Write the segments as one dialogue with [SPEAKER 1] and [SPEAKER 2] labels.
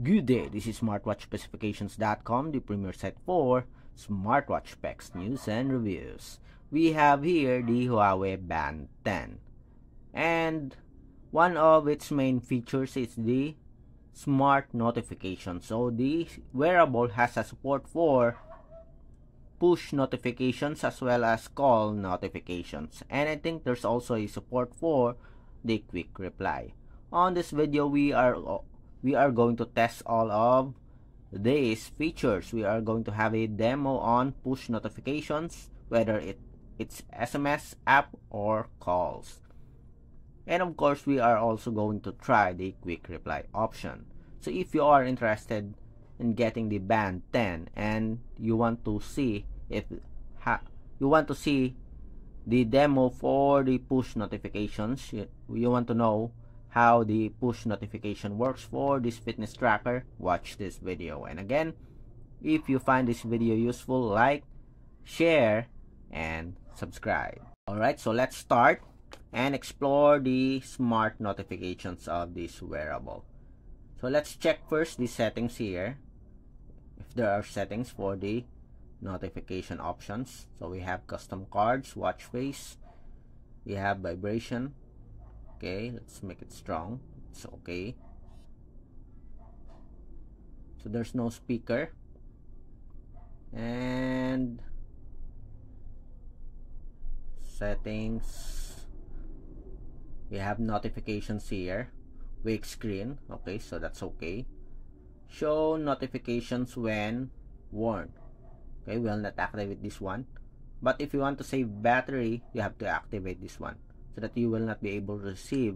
[SPEAKER 1] Good day, this is smartwatchspecifications.com, the premier site for smartwatch specs, news, and reviews. We have here the Huawei Band 10, and one of its main features is the smart notification. So the wearable has a support for push notifications as well as call notifications, and I think there's also a support for the quick reply. On this video, we are going to test all of these features. We are going to have a demo on push notifications, whether it's SMS, app, or calls. And of course, we are also going to try the quick reply option. So if you are interested in getting the Band 10 and you want to see the demo for the push notifications, you want to know how the push notification works for this fitness tracker, watch this video. And again, if you find this video useful, like, share, and subscribe. Alright, so let's start and explore the smart notifications of this wearable. So let's check first the settings here, if there are settings for the notification options. So we have custom cards, watch face, we have vibration. Okay, let's make it strong. It's okay. So there's no speaker, and settings, we have notifications here, wake screen. Okay, so that's okay. Show notifications when warned. Okay, we'll not activate this one, but if you want to save battery, you have to activate this one so that you will not be able to receive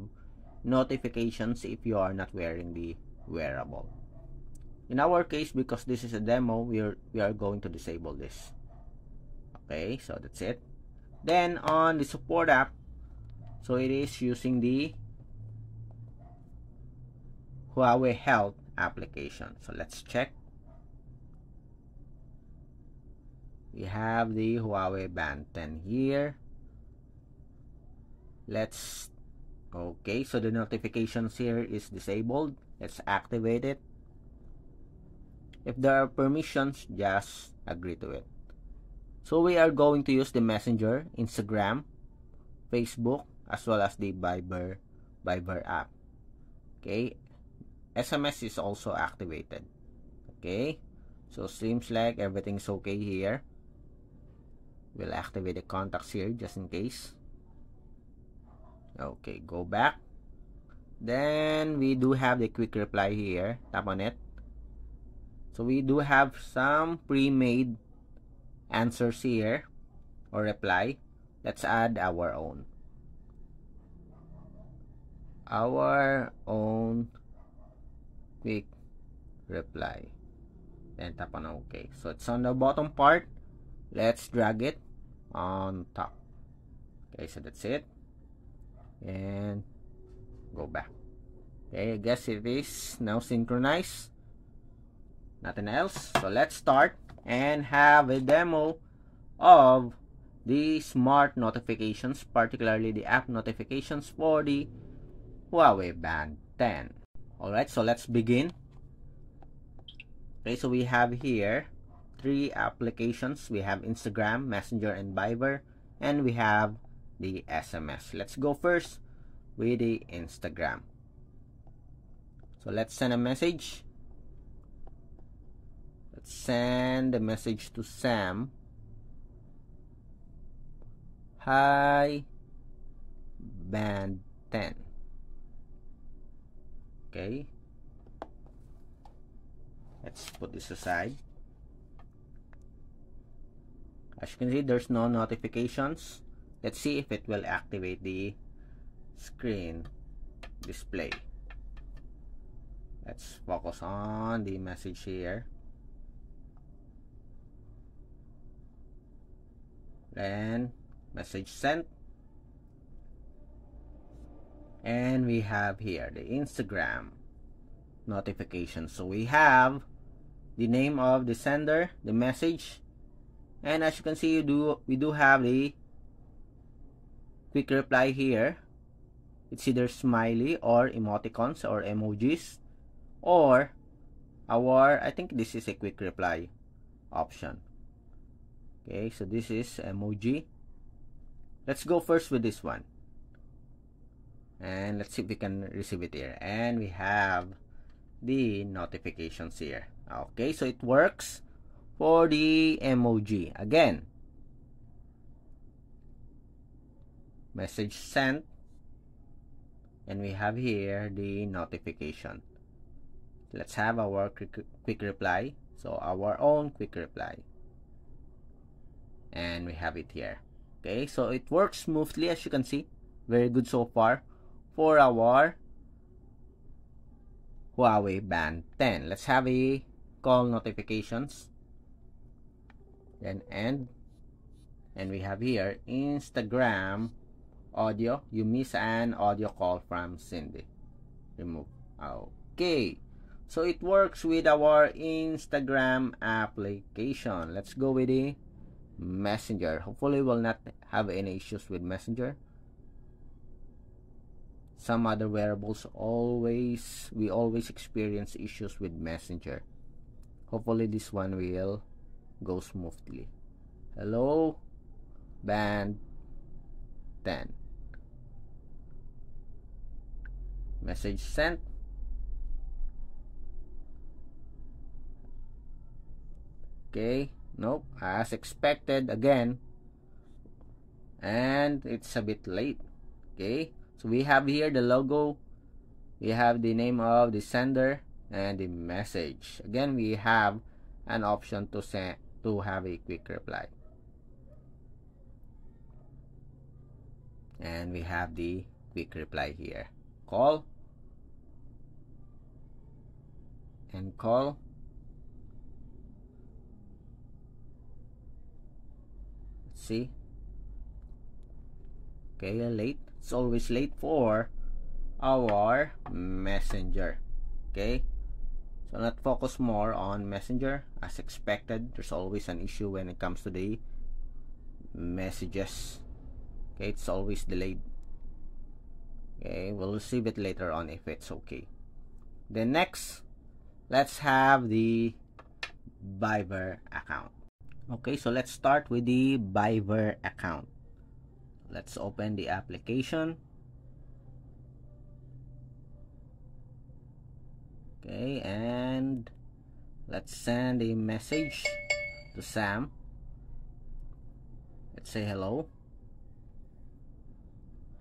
[SPEAKER 1] notifications if you are not wearing the wearable. In our case, because this is a demo, we are going to disable this. Okay, so that's it. Then on the support app, so it is using the Huawei Health application. So let's check. We have the Huawei Band 10 here. Okay, so the notifications here is disabled. Let's activate it. If there are permissions, just agree to it. So we are going to use the Messenger, Instagram, Facebook, as well as the Viber app. Okay, SMS is also activated. Okay, so seems like everything's okay here. We'll activate the contacts here just in case. Okay, go back. Then we do have the quick reply here. Tap on it. So we do have some pre-made answers here or reply. Let's add our own quick reply. Then tap on OK. So it's on the bottom part. Let's drag it on top. Okay, so that's it. And go back. Okay, I guess it is now synchronized. Nothing else. So let's start and have a demo of the smart notifications, particularly the app notifications for the Huawei Band 10. Alright, so let's begin. Okay, so we have here 3 applications. We have Instagram, Messenger, and Viber, and we have the SMS. Let's go first with the Instagram. So let's send a message. Let's send a message to Sam. Hi, Band 10. Okay, let's put this aside. As you can see, there's no notifications. Let's see if it will activate the screen display. Let's focus on the message here. Then message sent. And we have here the Instagram notification. So we have the name of the sender, the message, and as you can see, we do have the quick reply here. It's either smiley or emoticons or emojis, or I think this is a quick reply option. Okay, so this is emoji. Let's go first with this one. And let's see if we can receive it here. And we have the notifications here. Okay, so it works for the emoji. Again, message sent. And we have here the notification. Let's have our quick reply. So our own quick reply. And we have it here. Okay, so it works smoothly, as you can see. Very good so far for our Huawei Band 10. Let's have a call notifications. Then end. And we have here Instagram audio. You miss an audio call from Cindy. Remove. Okay. So it works with our Instagram application. Let's go with the Messenger. Hopefully we'll not have any issues with Messenger. Some other wearables we always experience issues with Messenger. Hopefully this one will go smoothly. Hello, Band 10. Message sent. Okay, nope, as expected again. And it's a bit late. Okay, so we have here the logo. We have the name of the sender and the message. Again, we have an option to have a quick reply. And we have the quick reply here. Call. And call. Let's see. Okay, late. It's always late for our Messenger. Okay, so not focus more on Messenger. As expected, there's always an issue when it comes to the messages. Okay, it's always delayed. Okay, we'll receive it later on if it's okay. Then next, let's have the Viber account. Okay, so let's start with the Viber account. Let's open the application. Okay, and let's send a message to Sam. Let's say hello.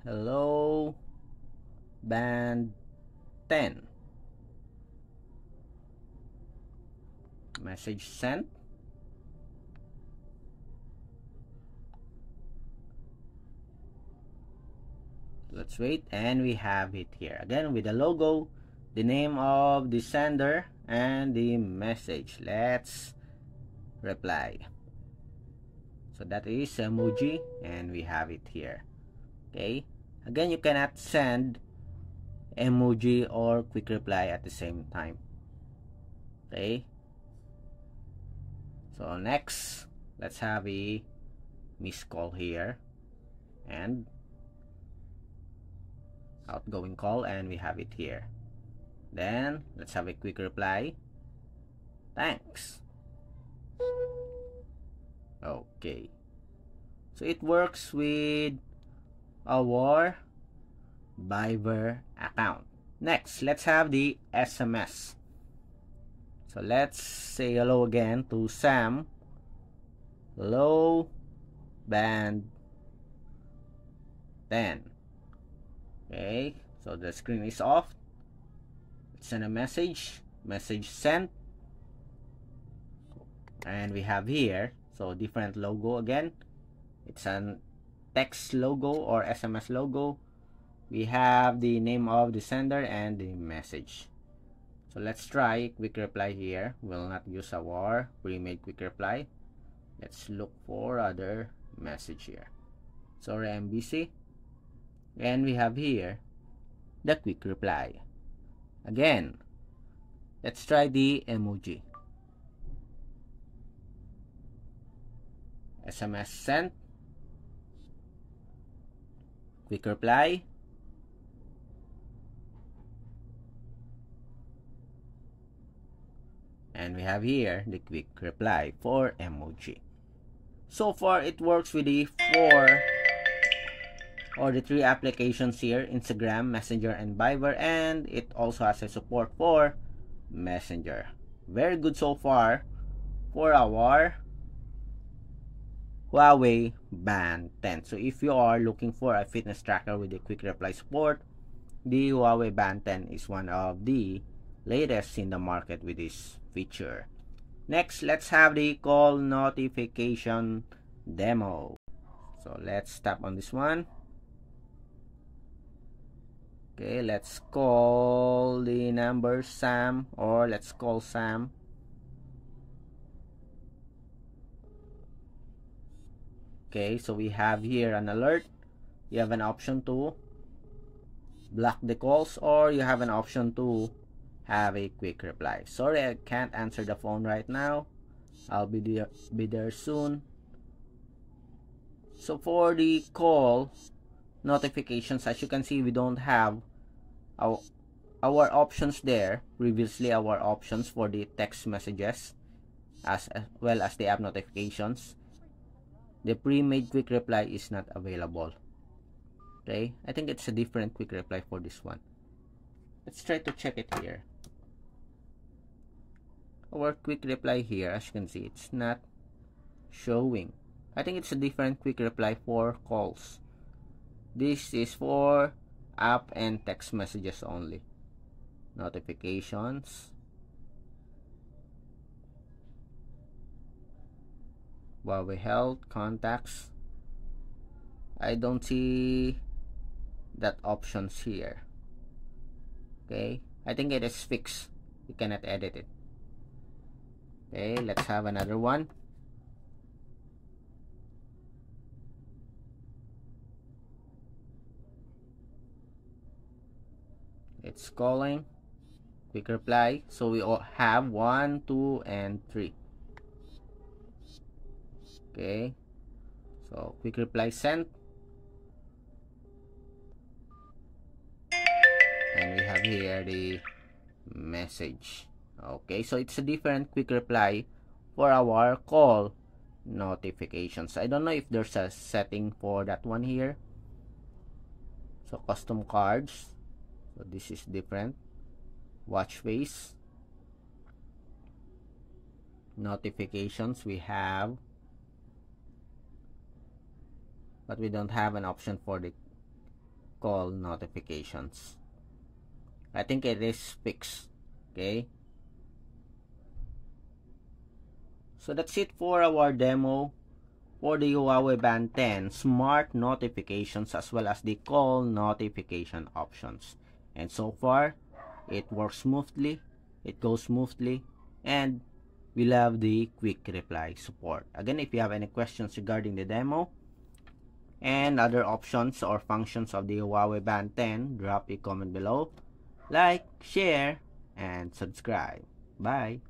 [SPEAKER 1] Hello, Band 10. Message sent. Let's wait, and we have it here again with the logo, the name of the sender, and the message. Let's reply. So that is emoji, and we have it here. Okay, again, you cannot send emoji or quick reply at the same time. Okay, so next, let's have a missed call here and outgoing call, and we have it here. Then let's have a quick reply. Thanks. Okay, so it works with our Viber account. Next, let's have the SMS. So let's say hello again to Sam. Hello, Band 10. Okay, so the screen is off. Let's send a message. Message sent. And we have here, so different logo again. It's an text logo or SMS logo. We have the name of the sender and the message. So let's try quick reply here. We'll not use our pre-made quick reply. Let's look for other message here. Sorry, I'm busy. And we have here the quick reply. Again, let's try the emoji. SMS sent. Quick reply. And we have here the quick reply for emoji. So far, it works with the 3 applications here, Instagram, Messenger, and Viber, and it also has a support for Messenger. Very good so far for our Huawei Band 10. So if you are looking for a fitness tracker with a quick reply support, the Huawei Band 10 is one of the latest in the market with this feature. Next, let's have the call notification demo. So let's tap on this one. Okay, let's call the number Sam, or let's call Sam. Okay, so we have here an alert. You have an option to block the calls, or you have an option to have a quick reply. Sorry, I can't answer the phone right now. I'll be there soon. So for the call notifications, as you can see, we don't have our options there. Previously, our options for the text messages as well as the app notifications. The pre-made quick reply is not available. Okay, I think it's a different quick reply for this one. Let's try to check it here. Our quick reply here, as you can see, it's not showing. I think it's a different quick reply for calls. This is for app and text messages only. Notifications, Huawei Health, contacts. I don't see that options here. Okay, I think it is fixed. You cannot edit it. Okay, let's have another one. It's calling, quick reply. So we all have 1, 2, and 3. Okay, so quick reply sent, and we have here the message. Okay, so it's a different quick reply for our call notifications. I don't know if there's a setting for that one here. So custom cards, so this is different. Watch face, notifications we have, but we don't have an option for the call notifications. I think it is fixed. Okay, so that's it for our demo for the Huawei Band 10 smart notifications as well as the call notification options. And so far, it works smoothly, it goes smoothly, and we love the quick reply support. Again, if you have any questions regarding the demo and other options or functions of the Huawei Band 10, drop a comment below. Like, share, and subscribe. Bye.